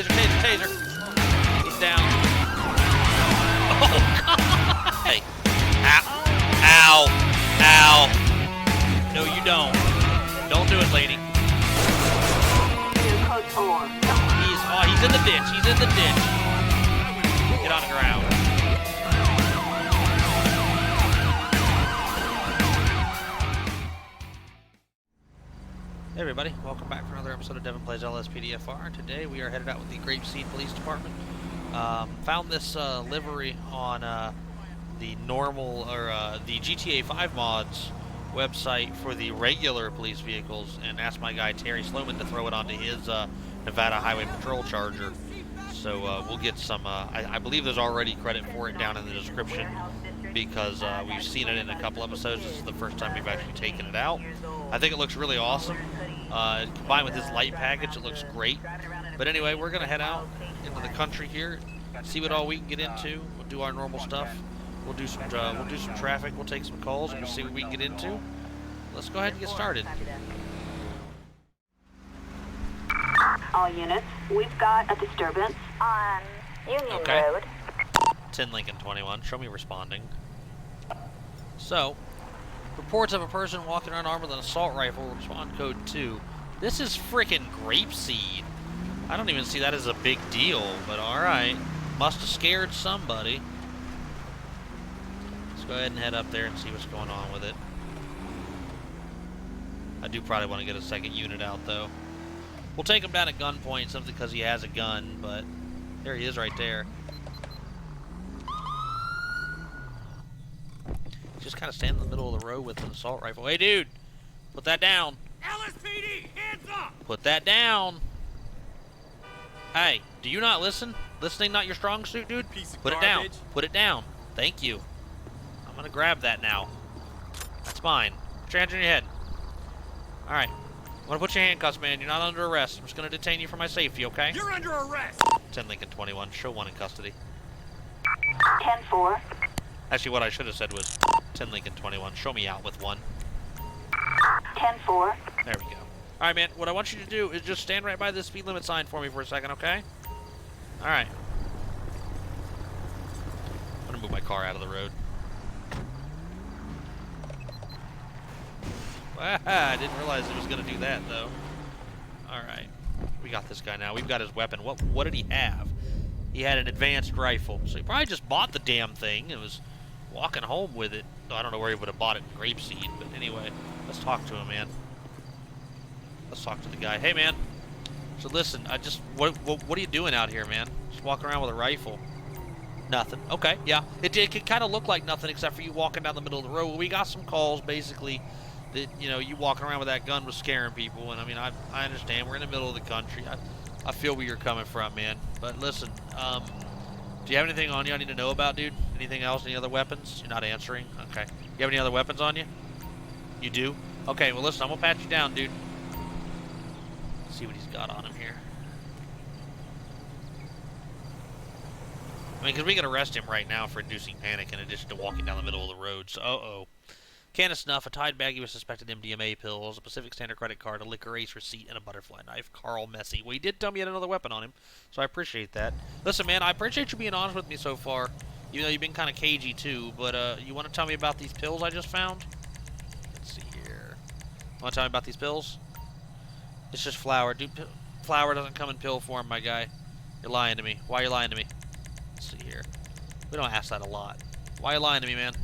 taser, taser, taser. He's down. Oh, God. Hey. Ow. Ow. Ow. No, you don't. Don't do it, lady. He's in the ditch. He's in the ditch. Get on the ground. Hey everybody, welcome back for another episode of Devin Plays LSPDFR. Today we are headed out with the Grapeseed Police Department. Found this livery on the normal, or the GTA 5 mods website for the regular police vehicles, and asked my guy Terry Sloman to throw it onto his Nevada Highway Patrol Charger. So we'll get some, I believe there's already credit for it down in the description, because we've seen it in a couple episodes. This is the first time we've actually taken it out. I think it looks really awesome. Combined with this light package, it looks great. But anyway, we're going to head out into the country here, see what all we can get into. We'll do our normal stuff. We'll do some traffic. We'll take some calls, and we'll see what we can get into. Let's go ahead and get started. All units, we've got a disturbance on Union Road. 10 Lincoln 21, show me responding. So, reports of a person walking around armed with an assault rifle, respond code 2. This is frickin' Grapeseed. I don't even see that as a big deal, but alright. Must have scared somebody. Let's go ahead and head up there and see what's going on with it. I do probably want to get a second unit out, though. We'll take him down at gunpoint, simply because he has a gun, but there he is right there. Just kind of standing in the middle of the road with an assault rifle. Hey, dude, put that down. LSPD, hands up! Put that down. Hey, do you not listen? Listening not your strong suit, dude? Put it down. Put it down. Thank you. I'm gonna grab that now. That's mine. Put your hands on your head. All right. I'm gonna put your handcuffs, man. You're not under arrest. I'm just gonna detain you for my safety, okay? You're under arrest! 10 Lincoln 21. Show one in custody. 10-4. Actually, what I should have said was 10 Lincoln 21. Show me out with one. 10-4. There we go. All right, man. What I want you to do is just stand right by this speed limit sign for me for a second, okay? All right. I'm gonna move my car out of the road. I didn't realize it was gonna do that, though. All right. We got this guy now. We've got his weapon. What did he have? He had an advanced rifle. So he probably just bought the damn thing and was walking home with it. I don't know where he would have bought it in Grapeseed, but anyway, let's talk to him, man. Let's talk to the guy. Hey, man. So listen, what are you doing out here, man? Just walking around with a rifle. Nothing. Okay, yeah. It could kind of look like nothing except for you walking down the middle of the road. We got some calls, basically, that, you know, you walking around with that gun was scaring people. And, I mean, I understand. We're in the middle of the country. I feel where you're coming from, man. But listen, do you have anything on you I need to know about, dude? Anything else? Any other weapons? You're not answering? Okay. You have any other weapons on you? You do? Okay, well, listen, I'm going to pat you down, dude. Let's see what he's got on him here. I mean, because we can arrest him right now for inducing panic in addition to walking down the middle of the road, so uh-oh. Can of snuff, a tied baggie with suspected MDMA pills, a Pacific Standard credit card, a liquor ace receipt, and a butterfly knife. Carl Messy. Well, he did tell me he had another weapon on him, so I appreciate that. Listen, man, I appreciate you being honest with me so far. You know, you've been kind of cagey, too, but you want to tell me about these pills I just found? Let's see here. Want to tell me about these pills? It's just flour. Dude, flour doesn't come in pill form, my guy. You're lying to me. Why are you lying to me? Let's see here. We don't ask that a lot. Why are you lying to me, man?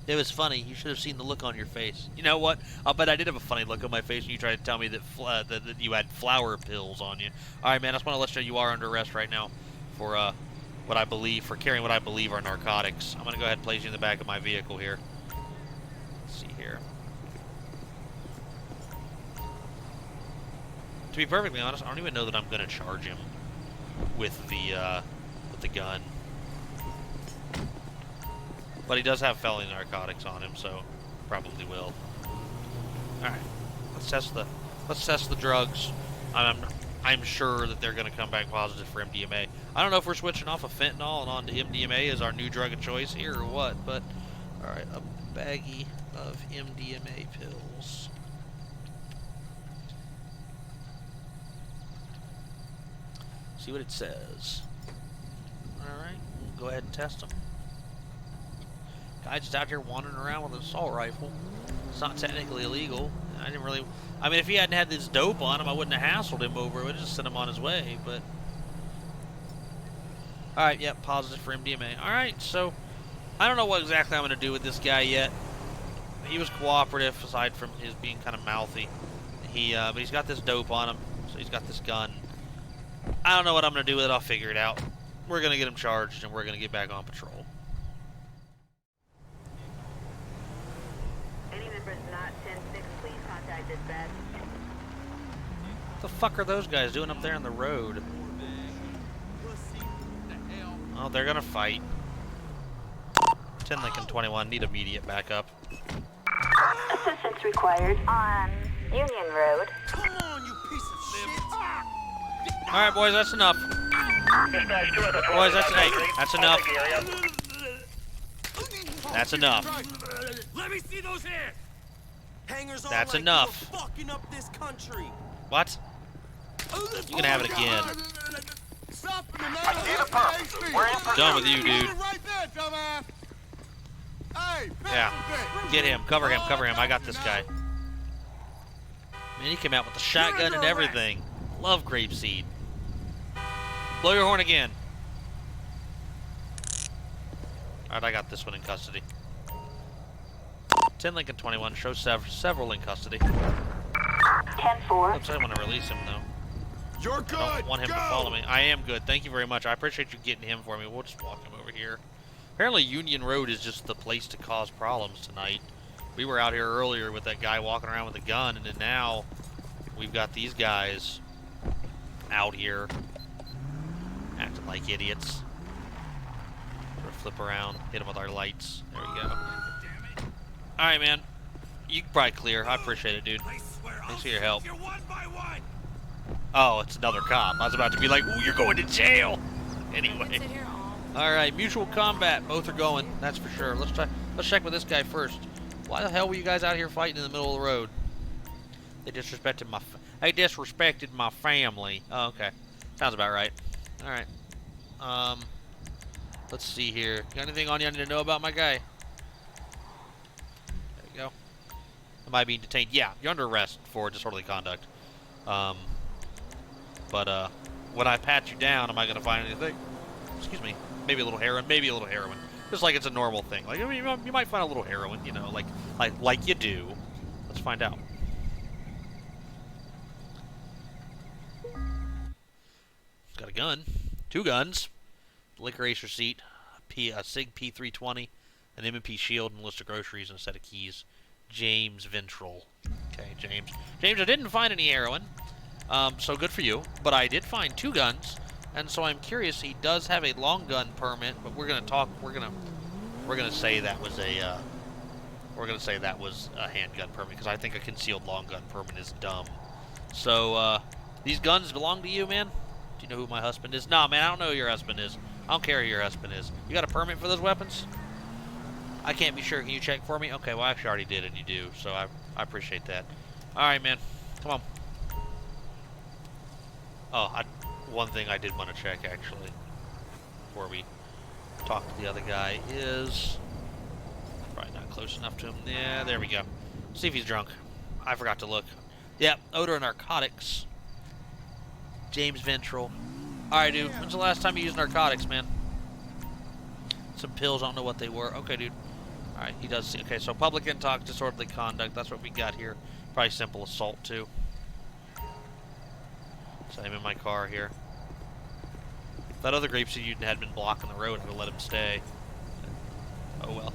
It was funny. You should have seen the look on your face. You know what? I'll bet I did have a funny look on my face when you tried to tell me that that you had flour pills on you. All right, man. I just want to let you know you are under arrest right now for for carrying what I believe are narcotics. I'm going to go ahead and place you in the back of my vehicle here. Let's see here. To be perfectly honest, I don't even know that I'm going to charge him with the gun. But he does have felony narcotics on him, so probably will. All right, let's test the drugs. I'm sure that they're going to come back positive for MDMA. I don't know if we're switching off of fentanyl and on to MDMA as our new drug of choice here or what, but all right, a baggie of MDMA pills. See what it says. Alright, we'll go ahead and test them. Guy just out here wandering around with an assault rifle. It's not technically illegal. I didn't really... I mean, if he hadn't had this dope on him, I wouldn't have hassled him over it. I would have just sent him on his way, but... Alright, yep, positive for MDMA. Alright, so... I don't know what exactly I'm going to do with this guy yet. He was cooperative, aside from his being kind of mouthy. But he's got this dope on him, so he's got this gun. I don't know what I'm going to do with it. I'll figure it out. We're going to get him charged, and we're going to get back on patrol. Any members not 10-6, please contact dispatch. What the fuck are those guys doing up there on the road? Oh, they're going to fight. 10 Lincoln 21, need immediate backup. Assistance required on Union Road. Come on, you piece of shit! Alright, boys, that's enough. Boys, that's enough. That's enough. Let me see those hands! Hangers on That's like enough. you're fucking up this country. What? You can have it again. Done with you, dude. Yeah. Get him. Cover him. Cover him. I got this guy. Man, he came out with the shotgun and everything. Love grapeseed. Blow your horn again. Alright, I got this one in custody. 10 Lincoln 21 shows several in custody. 10-4. Looks like I want to release him, though. You're good! I don't want him to follow me. I am good. Thank you very much. I appreciate you getting him for me. We'll just walk him over here. Apparently Union Road is just the place to cause problems tonight. We were out here earlier with that guy walking around with a gun, and then now we've got these guys out here acting like idiots. Sort of flip around, hit them with our lights. There we go. Alright, man. You can probably clear. I appreciate it, dude. Thanks for your help. Oh, it's another cop. I was about to be like, ooh, you're going to jail! Anyway. Alright, mutual combat. Both are going. That's for sure. Let's check with this guy first. Why the hell were you guys out here fighting in the middle of the road? They disrespected my family. Oh, okay. Sounds about right. Alright. Let's see here. Got anything on you I need to know about my guy? There you go. Am I being detained? Yeah, you're under arrest for disorderly conduct. But when I pat you down, am I going to find anything? Excuse me. Maybe a little heroin. Maybe a little heroin. Just like it's a normal thing. Like, I mean, you might find a little heroin, you know, like you do. Let's find out. Got a gun. 2 guns. Liquor ace receipt. A SIG P320. An M&P shield and a list of groceries and a set of keys. James Ventral. Okay, James. James, I didn't find any heroin. So good for you. But I did find 2 guns. And so I'm curious, he does have a long gun permit, but we're gonna say that was a handgun permit, because I think a concealed long gun permit is dumb. So these guns belong to you, man? Do you know who my husband is? Nah, man, I don't know who your husband is. I don't care who your husband is. You got a permit for those weapons? I can't be sure. Can you check for me? Okay, well, I actually already did, and you do, so I appreciate that. All right, man, come on. Oh, one thing I did want to check, actually, before we talk to the other guy is... Probably not close enough to him. Yeah, there we go. See if he's drunk. I forgot to look. Yep, odor of narcotics. James Ventral. Alright, dude. When's the last time you used narcotics, man? Some pills, I don't know what they were. Okay, dude. Alright, he does see. Okay, so public intox, disorderly conduct. That's what we got here. Probably simple assault, too. Same in my car here. If that other grapeseed had been blocking the road, I would have let him stay. Oh well.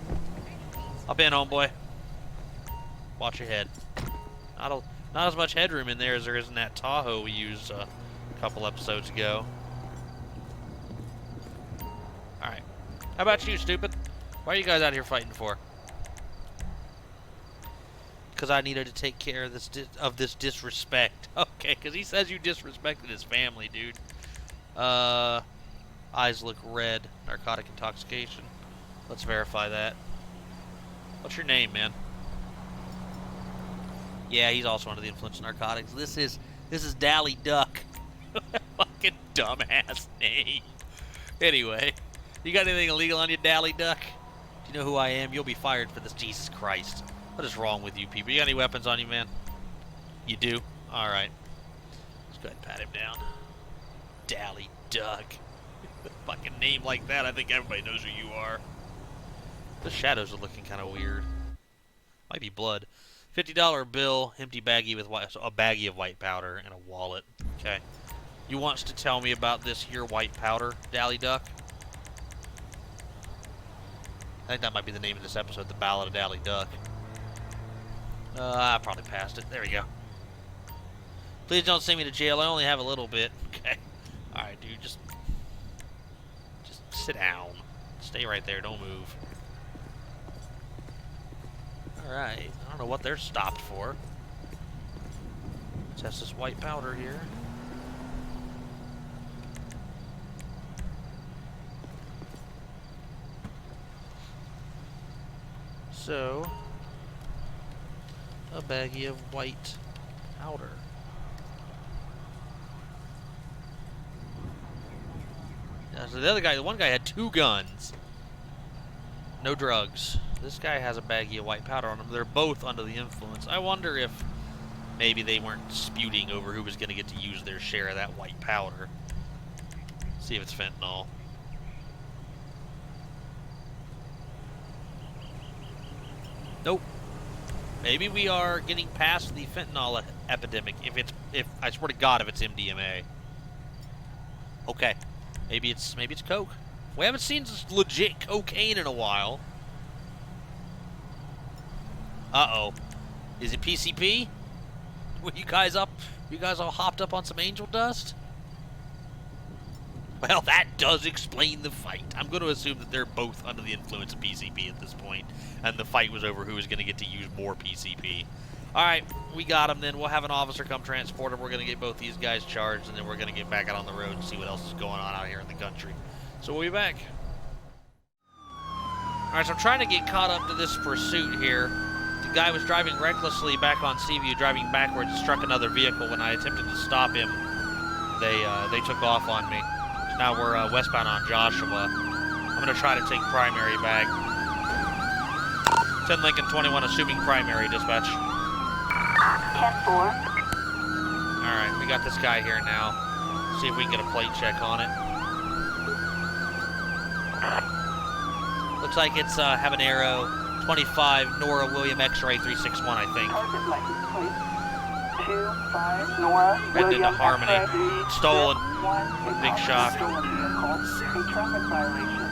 Hop in, homeboy. Watch your head. Not as much headroom in there as there is in that Tahoe we used a couple episodes ago. Alright. How about you, stupid? Why are you guys out here fighting for? Because I needed to take care of this disrespect. Okay, because he says you disrespected his family, dude. Eyes look red. Narcotic intoxication. Let's verify that. What's your name, man? Yeah, he's also under the influence of narcotics. This is Dally Duck. Fucking dumbass name. Anyway, you got anything illegal on you, Dally Duck? Do you know who I am? You'll be fired for this. Jesus Christ. What is wrong with you people? You got any weapons on you, man? You do? Alright. Let's go ahead and pat him down. Dally Duck. Fucking name like that, I think everybody knows who you are. The shadows are looking kind of weird. Might be blood. $50 bill, empty baggie with a baggie of white powder, and a wallet. Okay. You wants to tell me about this here white powder, Dally Duck? I think that might be the name of this episode, The Ballad of Dally Duck. I probably passed it. There we go. Please don't send me to jail. I only have a little bit. Okay. Alright, dude. Just sit down. Stay right there. Don't move. Alright. I don't know what they're stopped for. Test this white powder here. So, a baggie of white powder. Yeah, so the other guy, the one guy had 2 guns. No drugs. This guy has a baggie of white powder on him. They're both under the influence. I wonder if maybe they weren't disputing over who was going to get to use their share of that white powder. See if it's fentanyl. Nope. Maybe we are getting past the fentanyl epidemic. If I swear to God, if it's MDMA. Okay. Maybe it's coke. We haven't seen legit cocaine in a while. Uh-oh. Is it PCP? Were you guys up? You guys all hopped up on some angel dust? Well, that does explain the fight. I'm going to assume that they're both under the influence of PCP at this point, and the fight was over who was going to get to use more PCP. Alright, we got him then. We'll have an officer come transport him. We're going to get both these guys charged, and then we're going to get back out on the road and see what else is going on out here in the country. So we'll be back. Alright, so I'm trying to get caught up to this pursuit here. The guy was driving recklessly back on Seaview, driving backwards, struck another vehicle. When I attempted to stop him, they took off on me. So now we're westbound on Joshua. I'm going to try to take primary back. 10 Lincoln 21, assuming primary, dispatch. 10-4. Alright, we got this guy here now. See if we can get a plate check on it. Looks like it's Habanero 25 Nora William X-Ray 361, I think. Target license plate 25 Nora Heading into William Harmony. X-ray Stolen. 361. Big shock. Stolen vehicle. A traffic violation.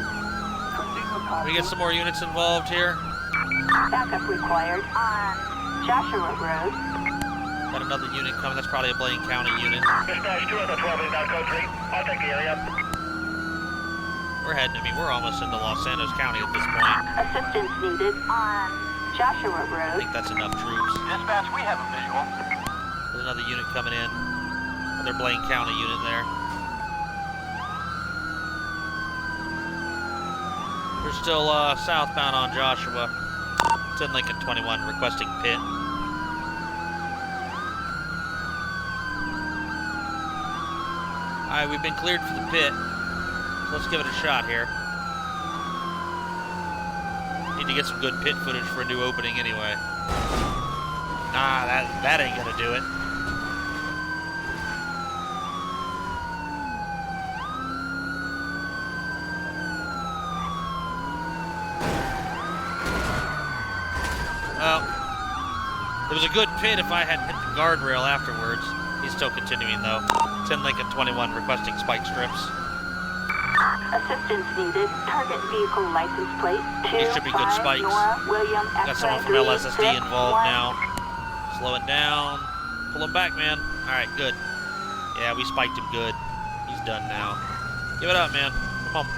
Proceed with Can we get some more units involved here? Backup required on Joshua Road. Got another unit coming. That's probably a Blaine County unit. Dispatch 2 out of 12 in that country. I'll take the area. We're heading, we're almost into Los Santos County at this point. Assistance needed on Joshua I Road. think that's enough troops. Dispatch, we have a visual. There's another unit coming in. Another Blaine County unit there. We're still southbound on Joshua. 10 Lincoln 21, requesting pit. Alright, we've been cleared for the pit. So let's give it a shot here. Need to get some good pit footage for a new opening anyway. Nah, that ain't gonna do it. Well, it was a good pit if I hadn't hit the guardrail afterwards. He's still continuing though. 10 Lincoln 21 requesting spike strips. Assistance needed. Target vehicle license plate These should be good 25 spikes. Nora William Got someone from LSSD involved now. Slowing down. Pull him back, man. Alright, good. Yeah, we spiked him good. He's done now. Give it up, man. Come on.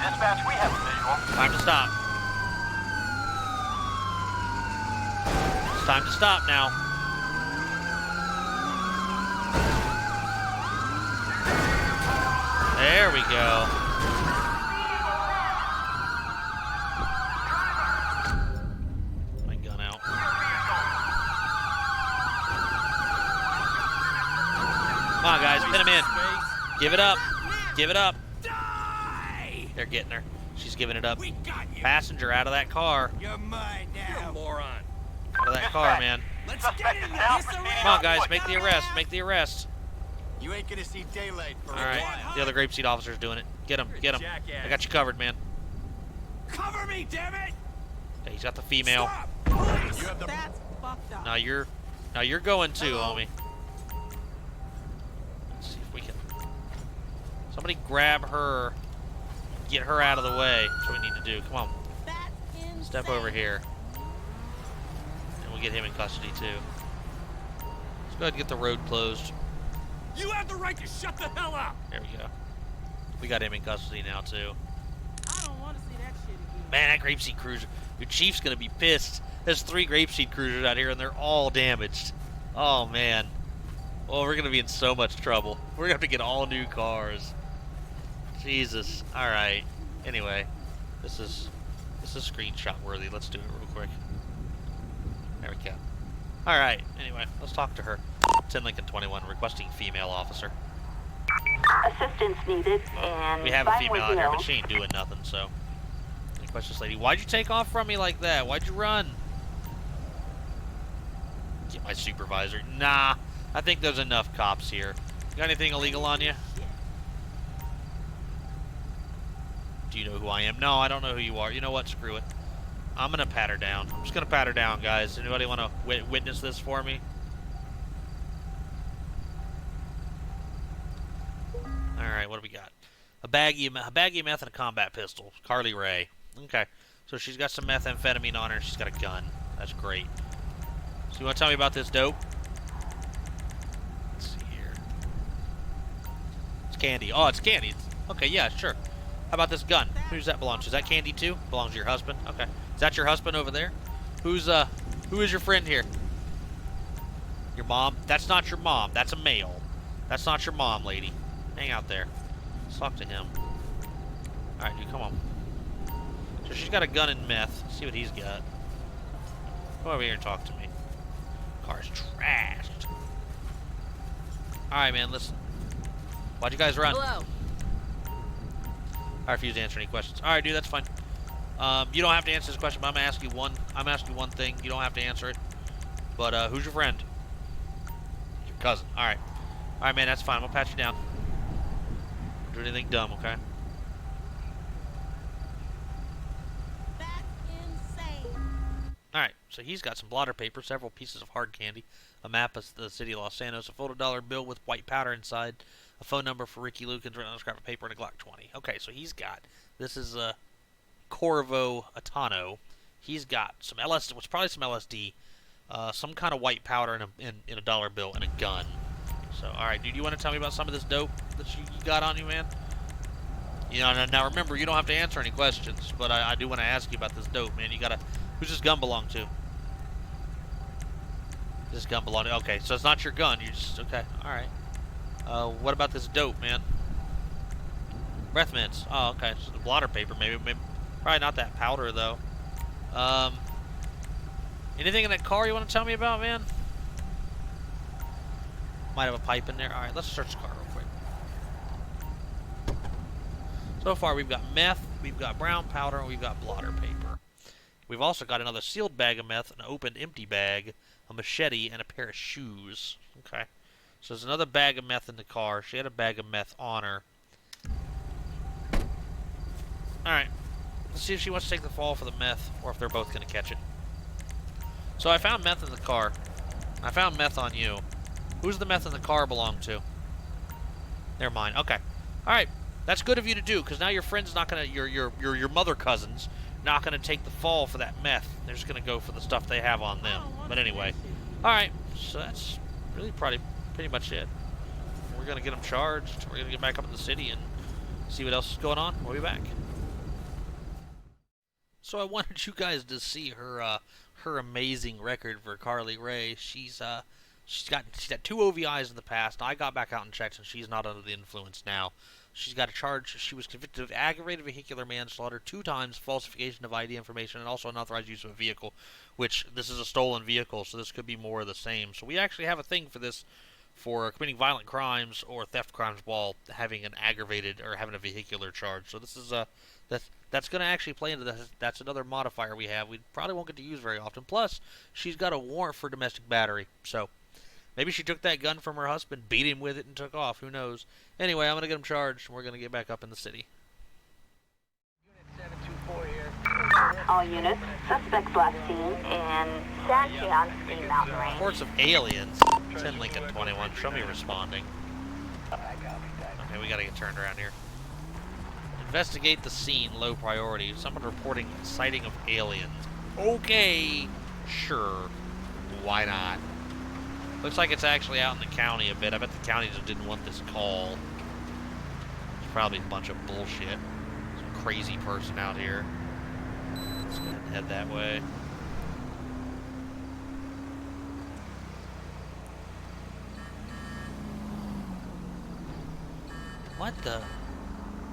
Dispatch, we have a visual. Time to stop. It's time to stop now. There we go. My gun out. Come on, guys, pin him in. Give it up. Give it up. Die! They're getting her. She's giving it up. We got you. Passenger out of that car. You're mine now. You're a moron. Out of that car, man. Let's Suspect get is in down there. for speeding Come on, on guys, foot. make the arrest. Make the arrest. You ain't gonna see daylight for All a right, while. the other grapeseed officer's doing it. Get him, get him. Jackass. I got you covered, man. Cover me, damn it! Yeah, he's got the female. Stop! Police! You have the That's fucked up. Now you're going too, homie. Let's see if we can. Somebody grab her. Get her out of the way. That's what we need to do. Come on, That's insane. step over here. And we'll get him in custody too. Let's go ahead and get the road closed. You have the right to shut the hell up! There we go. We got him in custody now too. I don't want to see that shit again. Man, that grapeseed cruiser. Your chief's gonna be pissed. There's 3 grapeseed cruisers out here and they're all damaged. Oh man. Well, we're gonna be in so much trouble. We're gonna have to get all new cars. Jesus. All right. Anyway, this is screenshot worthy. Let's do it real quick. There we go. All right. Anyway, let's talk to her. 10 Lincoln 21 requesting female officer. Assistance needed, and We have a fine female with out here, you. but she ain't doing nothing. So, request this lady. Why'd you take off from me like that? Why'd you run? Get my supervisor. Nah. I think there's enough cops here. You got anything illegal on you? Do you know who I am? No, I don't know who you are. You know what? Screw it. I'm going to pat her down. I'm just going to pat her down, guys. Anybody want to witness this for me? Alright, what do we got? A baggie of meth and a combat pistol. Carly Ray. Okay. So she's got some methamphetamine on her. She's got a gun. That's great. So you want to tell me about this dope? Let's see here. It's candy. Oh, it's candy. Okay, yeah, sure. How about this gun? Who does that belong to? Is that candy too? Belongs to your husband? Okay. Is that your husband over there? Who is your friend here? Your mom? That's not your mom. That's a male. That's not your mom, lady. Hang out there. Let's talk to him. Alright, dude, come on. So she's got a gun and meth. Let's see what he's got. Come over here and talk to me. Car's trashed. Alright, man, listen. Why'd you guys run? Hello. I refuse to answer any questions. Alright, dude, that's fine. You don't have to answer this question, but I'm gonna ask you one thing. You don't have to answer it. But who's your friend? Your cousin. Alright. Alright, man, that's fine. I'm gonna pat you down. Don't do anything dumb, okay? That's insane. Alright, so he's got some blotter paper, several pieces of hard candy, a map of the city of Los Santos, a folded dollar bill with white powder inside, a phone number for Ricky Lukens written on a scrap of paper, and a Glock 20. Okay, so he's got, this is Corvo Atano. He's got some LSD, what's probably some LSD, some kind of white powder in a dollar bill, and a gun. So, alright, dude, you want to tell me about some of this dope that you got on you, man? You know, now remember, you don't have to answer any questions, but I do want to ask you about this dope, man. You gotta, who's this gun belong to? This gun belong to, okay, so it's not your gun, you just, okay, alright. What about this dope, man? Breath mints. Oh, okay, so the blotter paper, maybe, probably not that powder, though. Anything in that car you want to tell me about, man? Might have a pipe in there. Alright, let's search the car real quick. So far, we've got meth, we've got brown powder, and we've got blotter paper. We've also got another sealed bag of meth, an opened empty bag, a machete, and a pair of shoes. Okay. So there's another bag of meth in the car. She had a bag of meth on her. Alright. Let's see if she wants to take the fall for the meth, or if they're both going to catch it. So I found meth in the car. I found meth on you. Who's the meth in the car belong to? Never mind. Okay. Alright. That's good of you to do, because now your friend's not going to, your mother cousin's not going to take the fall for that meth. They're just going to go for the stuff they have on them. But anyway. Alright. So that's really pretty much it. We're going to get them charged. We're going to get back up in the city and see what else is going on. We'll be back. So I wanted you guys to see her her amazing record for Carly Ray. She's got 2 OVIs in the past. I got back out and checked, and she's not under the influence now. She's got a charge. She was convicted of aggravated vehicular manslaughter 2 times, falsification of ID information, and also unauthorized use of a vehicle, which this is a stolen vehicle, so this could be more of the same. So we actually have a thing for this for committing violent crimes or theft crimes while having an aggravated or having a vehicular charge. So this is that's going to actually play into this. That's another modifier we have. We probably won't get to use very often. Plus, she's got a warrant for domestic battery. So maybe she took that gun from her husband, beat him with it, and took off. Who knows? Anyway, I'm going to get him charged, and we're going to get back up in the city. All units, suspects last seen in Santiago Mountain Range. Reports of aliens. 10 Lincoln 21. Show me responding. Okay, we got to get turned around here. Investigate the scene, low priority. Someone reporting sighting of aliens. Okay, sure. Why not? Looks like it's actually out in the county a bit. I bet the county just didn't want this call. It's probably a bunch of bullshit. Some crazy person out here. Let's go ahead and head that way.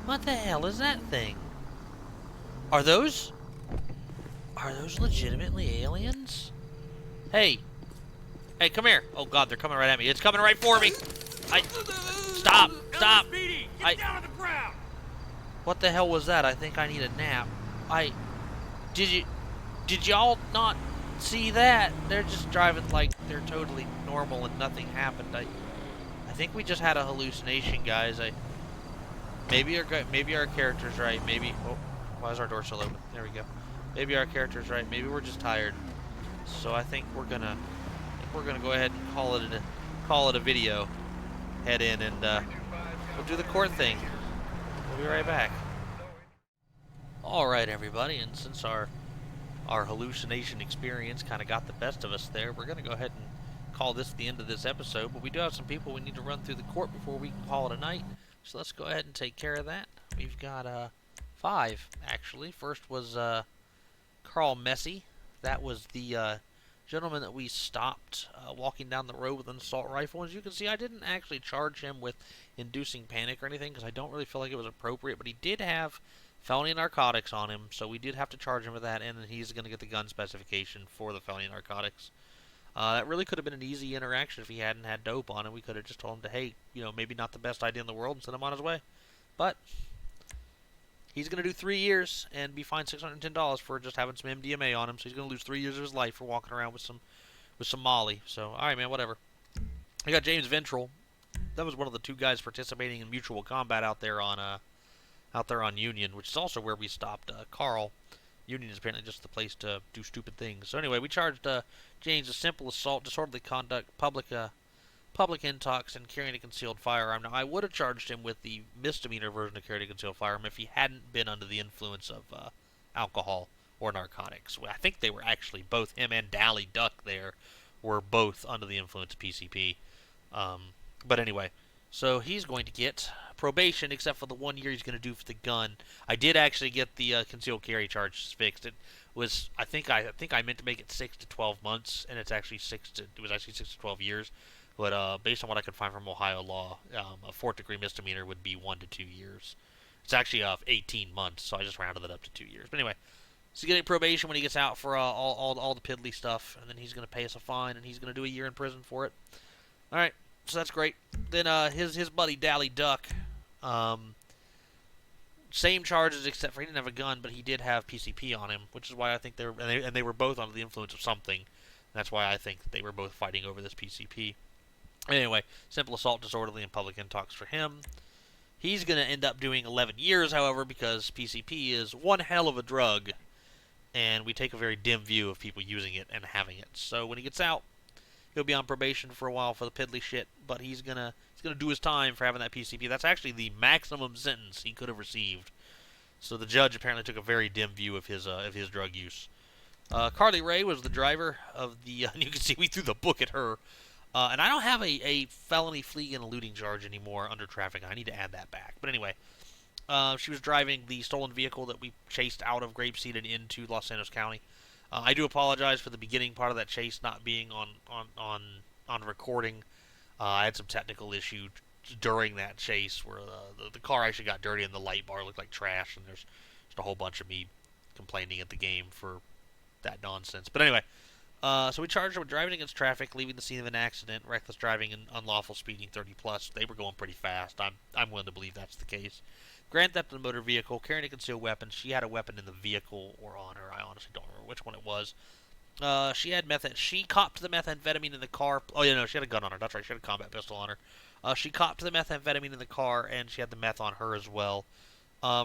What the hell is that thing? Are those legitimately aliens? Hey, come here. Oh God, they're coming right at me. It's coming right for me. Stop. LSPD, get down on the ground. What the hell was that? I think I need a nap. Did y'all not see that? They're just driving like they're totally normal and nothing happened. I think we just had a hallucination, guys. Maybe our character's right. Maybe. Oh, why is our door still open? There we go. Maybe our character's right. Maybe we're just tired. So I think we're gonna go ahead and call it a video. Head in and we'll do the court thing. We'll be right back. All right, everybody. And since our hallucination experience kind of got the best of us there, we're gonna go ahead and call this the end of this episode. But we do have some people we need to run through the court before we can call it a night. So let's go ahead and take care of that. We've got 5 actually. First was Carl Messy. That was the gentleman that we stopped walking down the road with an assault rifle. As you can see, I didn't actually charge him with inducing panic or anything because I don't really feel like it was appropriate. But he did have felony narcotics on him, so we did have to charge him with that, and then he's going to get the gun specification for the felony narcotics. That really could have been an easy interaction if he hadn't had dope on him. We could have just told him to, hey, maybe not the best idea in the world, and send him on his way. But he's going to do 3 years and be fined $610 for just having some MDMA on him. So he's going to lose 3 years of his life for walking around with some Molly. So, all right, man, whatever. I got James Ventral. That was one of the 2 guys participating in mutual combat out there on Union, which is also where we stopped Carl. Union is apparently just the place to do stupid things. So anyway, we charged James a simple assault, disorderly conduct, public intox, and carrying a concealed firearm. Now, I would have charged him with the misdemeanor version of carrying a concealed firearm if he hadn't been under the influence of alcohol or narcotics. I think they were actually both, him and Dally Duck there, were both under the influence of PCP. But anyway, so he's going to get probation, except for the 1 year he's going to do for the gun. I did actually get the concealed carry charges fixed. It was, I think I meant to make it 6 to 12 months, and it's actually 6 to 12 years. But based on what I could find from Ohio law, a 4th degree misdemeanor would be 1 to 2 years. It's actually 18 months, so I just rounded it up to 2 years. But anyway, so he's getting probation when he gets out for all the piddly stuff, and then he's going to pay us a fine, and he's going to do a year in prison for it. All right, so that's great. Then his buddy Dally Duck, same charges except for he didn't have a gun, but he did have PCP on him, which is why I think they were both under the influence of something. That's why I think that they were both fighting over this PCP. Anyway, simple assault, disorderly, and public intox for him. He's going to end up doing 11 years, however, because PCP is one hell of a drug, and we take a very dim view of people using it and having it. So when he gets out, he'll be on probation for a while for the piddly shit, but he's gonna do his time for having that PCP. That's actually the maximum sentence he could have received. So the judge apparently took a very dim view of his drug use. Carly Ray was the driver of the. You can see we threw the book at her. And I don't have a felony fleeing and eluding charge anymore under traffic. I need to add that back. But anyway, she was driving the stolen vehicle that we chased out of Grapeseed and into Los Santos County. I do apologize for the beginning part of that chase not being on recording. I had some technical issue during that chase where the car actually got dirty and the light bar looked like trash, and there's just a whole bunch of me complaining at the game for that nonsense. But anyway, So we charged her with driving against traffic, leaving the scene of an accident, reckless driving, and unlawful speeding 30 plus. They were going pretty fast. I'm willing to believe that's the case. Grand theft of a motor vehicle, carrying a concealed weapon. She had a weapon in the vehicle or on her. I honestly don't remember which one it was. She had she copped the methamphetamine in the car. Oh yeah, no, she had a gun on her. That's right, she had a combat pistol on her. She copped the methamphetamine in the car, and she had the meth on her as well.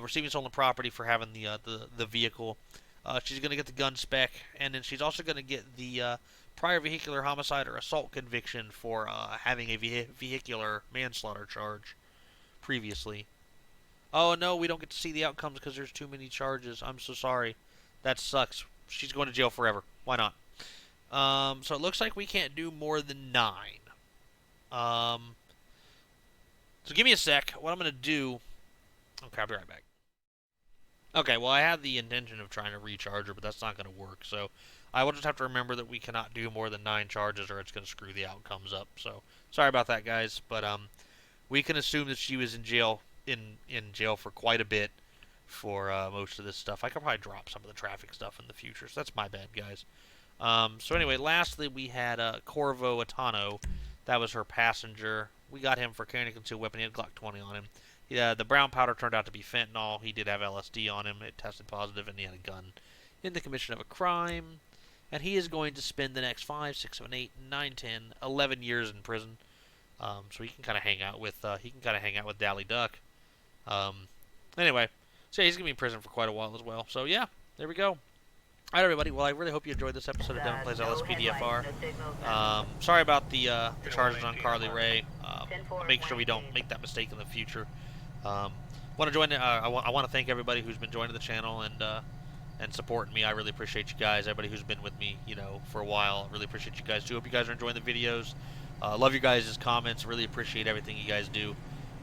Receiving stolen property for having the vehicle. She's going to get the gun spec, and then she's also going to get the prior vehicular homicide or assault conviction for having a vehicular manslaughter charge previously. Oh, no, we don't get to see the outcomes because there's too many charges. I'm so sorry. That sucks. She's going to jail forever. Why not? So it looks like we can't do more than 9. So give me a sec. What I'm going to do... Okay, I'll be right back. Okay, well, I had the intention of trying to recharge her, but that's not going to work. So I will just have to remember that we cannot do more than 9 charges or it's going to screw the outcomes up. So sorry about that, guys. But we can assume that she was in jail jail for quite a bit for most of this stuff. I could probably drop some of the traffic stuff in the future, so that's my bad, guys. So anyway, lastly, we had Corvo Atano. That was her passenger. We got him for carrying a concealed weapon. He had Glock 20 on him. Yeah, the brown powder turned out to be fentanyl. He did have LSD on him. It tested positive, and he had a gun in the commission of a crime. And he is going to spend the next 5, 6, 7, 8, 9, 10, 11 years in prison. So he can kind of hang out with Dally Duck. Anyway, so yeah, he's gonna be in prison for quite a while as well. So yeah, there we go. All right, everybody. Well, I really hope you enjoyed this episode of Devin Plays LSPDFR. Sorry about the charges on Carly Ray. I'll make sure we don't make that mistake in the future. Want to join? I want to thank everybody who's been joining the channel and supporting me. I really appreciate you guys. Everybody who's been with me, for a while. I really appreciate you guys too. Hope you guys are enjoying the videos. Love you guys' comments. Really appreciate everything you guys do.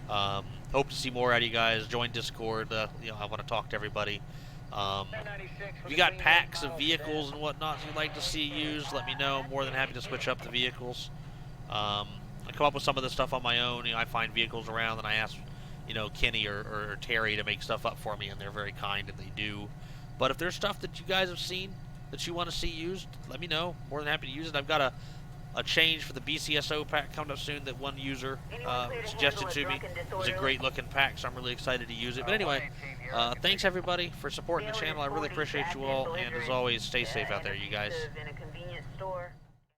Hope to see more out of you guys. Join Discord. I want to talk to everybody. If you got packs of vehicles and whatnot you'd like to see used, let me know. I'm more than happy to switch up the vehicles. I come up with some of this stuff on my own. I find vehicles around and I ask, Kenny or Terry to make stuff up for me, and they're very kind and they do. But if there's stuff that you guys have seen that you want to see used, let me know. More than happy to use it. I've got a change for the BCSO pack coming up soon that one user suggested to me. It's a great looking pack, so I'm really excited to use it. But anyway, thanks everybody for supporting the channel. I really appreciate you all, and as always, stay safe out there, you guys. In a convenience store.